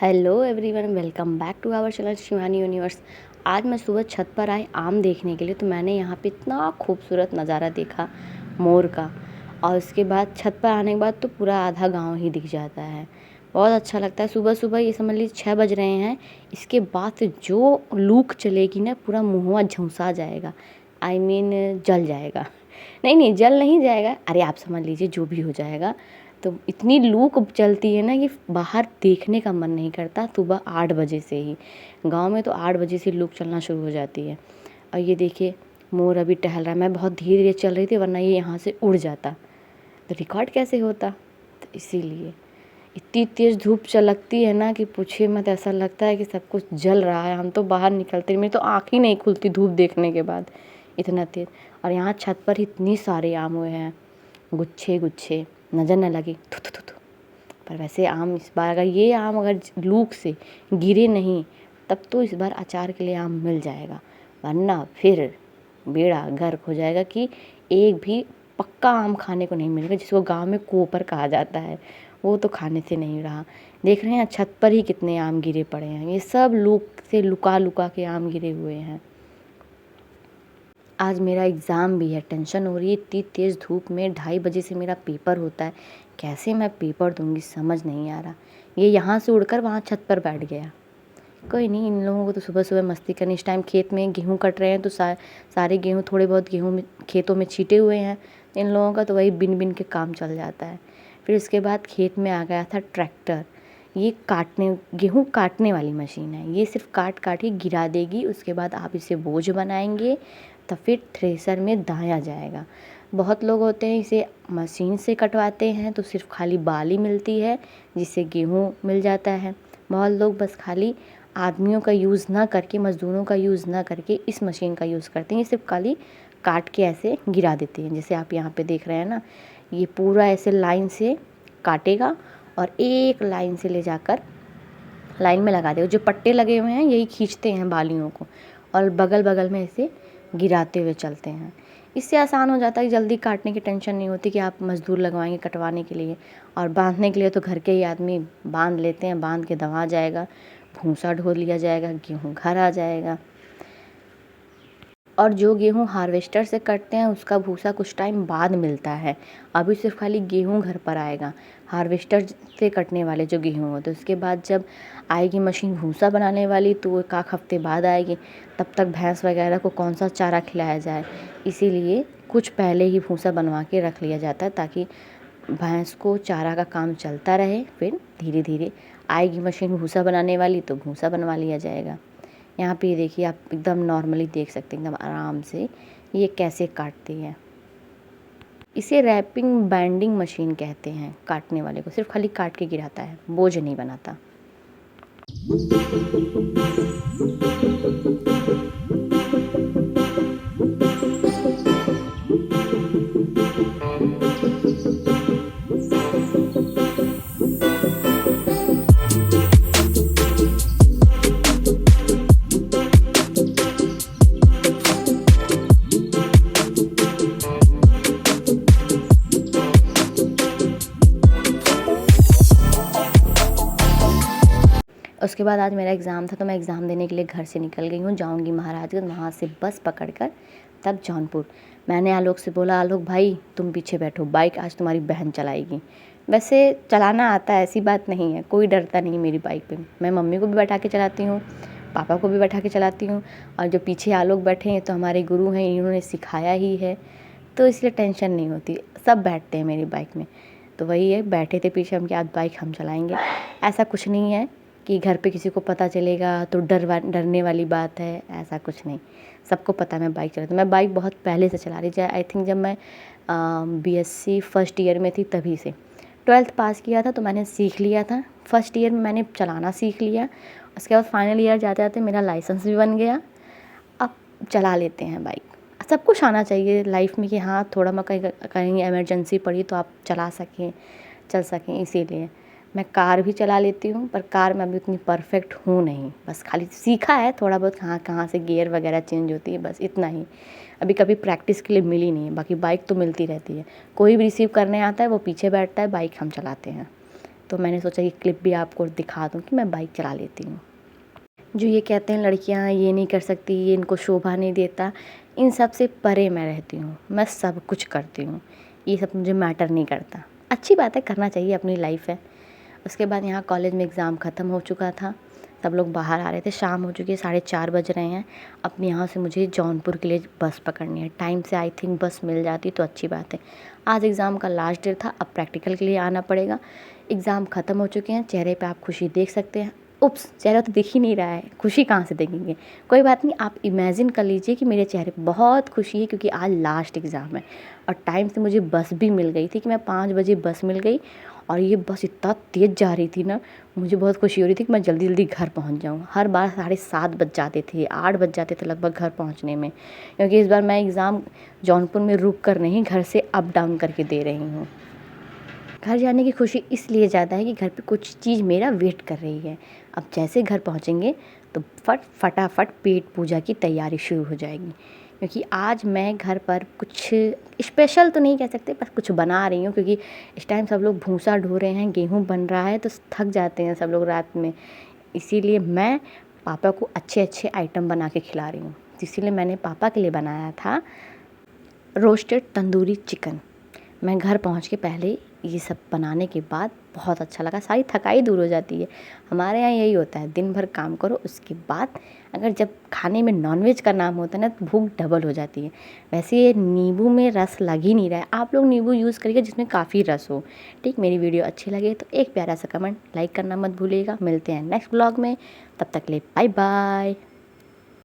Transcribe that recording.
Hello everyone, welcome back to our channel Shivani universe. आज मैं सुबह छत पर आई आम देखने के लिए, तो मैंने यहाँ पे इतना खूबसूरत नज़ारा देखा मोर का। और उसके बाद छत पर आने के बाद तो पूरा आधा गांव ही दिख जाता है। बहुत अच्छा लगता है। सुबह सुबह ये समझ लीजिए 6 बज रहे हैं। इसके बाद से जो लूक चलेगी ना, पूरा मुँहवा झुंसा जाएगा। जल जाएगा। नहीं जल नहीं जाएगा, अरे आप समझ लीजिए जो भी हो जाएगा। तो इतनी लू चलती है ना कि बाहर देखने का मन नहीं करता। सुबह 8 बजे से ही गांव में तो 8 बजे से लू चलना शुरू हो जाती है। और ये देखिए मोर अभी टहल रहा है। मैं बहुत धीरे धीरे चल रही थी, वरना ये यहाँ से उड़ जाता तो रिकॉर्ड कैसे होता। तो इसीलिए इतनी तेज़ धूप चलकती है ना कि पूछिए मत। ऐसा लगता है कि सब कुछ जल रहा है। हम तो बाहर निकलते, मेरी तो आँख ही नहीं खुलती धूप देखने के बाद, इतना तेज़। और यहाँ छत पर इतनी सारे आम हुए हैं, गुच्छे गुच्छे, नज़र न लगे थू थू थू थू। पर वैसे आम इस बार अगर लूक से गिरे नहीं, तब तो इस बार अचार के लिए आम मिल जाएगा। वरना फिर बेड़ा गर्क हो जाएगा कि एक भी पक्का आम खाने को नहीं मिलेगा, जिसको गांव में कोपर कहा जाता है। वो तो खाने से नहीं रहा। देख रहे हैं छत पर ही कितने आम गिरे पड़े हैं। ये सब लूक से लुका लुका के आम गिरे हुए हैं। आज मेरा एग्ज़ाम भी है, टेंशन हो रही है। इतनी तेज़ धूप में 2:30 बजे से मेरा पेपर होता है। कैसे मैं पेपर दूंगी समझ नहीं आ रहा। ये यहाँ से उड़कर वहाँ छत पर बैठ गया। कोई नहीं, इन लोगों को तो सुबह सुबह मस्ती करनी। इस टाइम खेत में गेहूँ कट रहे हैं, तो सारे गेहूँ, थोड़े बहुत गेहूँ में खेतों में छीटे हुए हैं। इन लोगों का तो वही बिन बिन के काम चल जाता है। फिर उसके बाद खेत में आ गया था ट्रैक्टर। ये गेहूँ काटने वाली मशीन है। ये सिर्फ काट काट के गिरा देगी। उसके बाद आप इसे बोझ बनाएंगे, तो फिर थ्रेसर में दाया जाएगा। बहुत लोग होते हैं इसे मशीन से कटवाते हैं तो सिर्फ खाली बाली मिलती है, जिससे गेहूँ मिल जाता है। बहुत लोग बस खाली आदमियों का यूज़ ना करके, मज़दूरों का यूज़ ना करके इस मशीन का यूज़ करते हैं। ये सिर्फ खाली काट के ऐसे गिरा देते हैं। जैसे आप यहाँ पे देख रहे हैं ना, ये पूरा ऐसे लाइन से काटेगा और एक लाइन से ले जाकर लाइन में लगा देगा। जो पट्टे लगे हुए हैं यही खींचते हैं बालियों को, और बगल बगल में ऐसे गिराते हुए चलते हैं। इससे आसान हो जाता है कि जल्दी काटने की टेंशन नहीं होती कि आप मज़दूर लगवाएंगे कटवाने के लिए। और बांधने के लिए तो घर के ही आदमी बांध लेते हैं। बांध के दबा जाएगा, भूसा ढो लिया जाएगा, गेहूँ घर आ जाएगा। और जो गेहूँ हार्वेस्टर से कटते हैं उसका भूसा कुछ टाइम बाद मिलता है। अभी सिर्फ खाली गेहूँ घर पर आएगा। हार्वेस्टर से कटने वाले जो गेहूँ होते हैं, उसके बाद जब आएगी मशीन भूसा बनाने वाली, तो वो एक आध हफ्ते बाद आएगी। तब तक भैंस वगैरह को कौन सा चारा खिलाया जाए, इसीलिए कुछ पहले ही भूसा बनवा के रख लिया जाता है, ताकि भैंस को चारा का काम चलता रहे। फिर धीरे धीरे आएगी मशीन भूसा बनाने वाली, तो भूसा बनवा लिया जाएगा। यहाँ पे ये देखिए, आप एकदम नॉर्मली देख सकते हैं, एकदम आराम से ये कैसे काटती है। इसे रैपिंग बैंडिंग मशीन कहते हैं। काटने वाले को सिर्फ खाली काट के गिराता है, बोझ नहीं बनाता। उसके बाद आज मेरा एग्ज़ाम था, तो मैं एग्ज़ाम देने के लिए घर से निकल गई हूँ। जाऊँगी महाराजगंज, वहाँ से बस पकड़कर तब जौनपुर। मैंने आलोक से बोला, आलोक भाई तुम पीछे बैठो, बाइक आज तुम्हारी बहन चलाएगी। वैसे चलाना आता है, ऐसी बात नहीं है, कोई डरता नहीं मेरी बाइक पे। मैं मम्मी को भी बैठा के चलाती हूँ, पापा को भी बैठा के चलाती हूँ, और जो पीछे आलोक बैठे हैं तो हमारे गुरु हैं, इन्होंने सिखाया ही है, तो इसलिए टेंशन नहीं होती। सब बैठते हैं मेरी बाइक में। तो वही है, बैठे थे पीछे हम कि आज बाइक हम चलाएँगे। ऐसा कुछ नहीं है कि घर पे किसी को पता चलेगा तो डरने वाली बात है, ऐसा कुछ नहीं। सबको पता है मैं बाइक चलाती हूँ। मैं बाइक बहुत पहले से चला रही थी। आई थिंक जब मैं बीएससी फर्स्ट ईयर में थी तभी से। 12th पास किया था तो मैंने सीख लिया था। फर्स्ट ईयर में मैंने चलाना सीख लिया। उसके बाद फाइनल ईयर जाते जाते मेरा लाइसेंस भी बन गया। अब चला लेते हैं बाइक। सब कुछ आना चाहिए लाइफ में कि हाँ, थोड़ा मैं कहीं इमरजेंसी पड़ी तो आप चला सकें, चल सकें। इसीलिए मैं कार भी चला लेती हूँ, पर कार में अभी उतनी परफेक्ट हूँ नहीं। बस खाली सीखा है थोड़ा बहुत, कहाँ कहाँ से गियर वगैरह चेंज होती है, बस इतना ही। अभी कभी प्रैक्टिस के लिए मिली नहीं। बाकी बाइक तो मिलती रहती है। कोई भी रिसीव करने आता है वो पीछे बैठता है, बाइक हम चलाते हैं। तो मैंने सोचा कि क्लिप भी आपको दिखा दूँ कि मैं बाइक चला लेती हूँ। जो ये कहते हैं लड़कियाँ ये नहीं कर सकती, ये इनको शोभा नहीं देता, इन सब से परे मैं रहती हूँ। मैं सब कुछ करती हूँ, ये सब मुझे मैटर नहीं करता। अच्छी बात है, करना चाहिए, अपनी लाइफ है। उसके बाद यहाँ कॉलेज में एग्ज़ाम ख़त्म हो चुका था, सब लोग बाहर आ रहे थे, शाम हो चुकी है, 4:30 बज रहे हैं। अपने यहाँ से मुझे जौनपुर के लिए बस पकड़नी है। टाइम से आई थिंक बस मिल जाती तो अच्छी बात है। आज एग्ज़ाम का लास्ट डे था, अब प्रैक्टिकल के लिए आना पड़ेगा। एग्ज़ाम ख़त्म हो चुके हैं, चेहरे पे आप खुशी देख सकते हैं। उप्स, चेहरा तो दिख ही नहीं रहा है, खुशी कहाँ से देखेंगे। कोई बात नहीं, आप इमेजिन कर लीजिए कि मेरे चेहरे पे बहुत खुशी है, क्योंकि आज लास्ट एग्ज़ाम है और टाइम से मुझे बस भी मिल गई थी कि मैं 5 बजे बस मिल गई। और ये बस इतना तेज़ जा रही थी ना, मुझे बहुत खुशी हो रही थी कि मैं जल्दी जल्दी घर पहुंच जाऊं। हर बार 7:30 बज जाते थे, 8 बज जाते थे लगभग घर पहुंचने में, क्योंकि इस बार मैं एग्ज़ाम जौनपुर में रुक कर नहीं, घर से अप डाउन करके दे रही हूँ। घर जाने की खुशी इसलिए ज़्यादा है कि घर पे कुछ चीज़ मेरा वेट कर रही है। अब जैसे घर पहुँचेंगे तो फटाफट पेट पूजा की तैयारी शुरू हो जाएगी, क्योंकि आज मैं घर पर कुछ स्पेशल तो नहीं कह सकते, बस कुछ बना रही हूँ। क्योंकि इस टाइम सब लोग भूसा ढो रहे हैं, गेहूँ बन रहा है, तो थक जाते हैं सब लोग रात में। इसीलिए मैं पापा को अच्छे अच्छे आइटम बना के खिला रही हूँ। इसीलिए मैंने पापा के लिए बनाया था रोस्टेड तंदूरी चिकन। मैं घर पहुंच के पहले ये सब बनाने के बाद बहुत अच्छा लगा, सारी थकाई दूर हो जाती है। हमारे यहाँ यही होता है, दिन भर काम करो, उसके बाद अगर जब खाने में नॉनवेज का नाम होता है ना, तो भूख डबल हो जाती है। वैसे ये नींबू में रस लग ही नहीं रहा है, आप लोग नींबू यूज़ करिएगा जिसमें काफ़ी रस हो। ठीक, मेरी वीडियो अच्छी लगे तो एक प्यारा सा कमेंट, लाइक करना मत भूलिएगा। मिलते हैं नेक्स्ट ब्लॉग में, तब तक के लिए बाय बाय।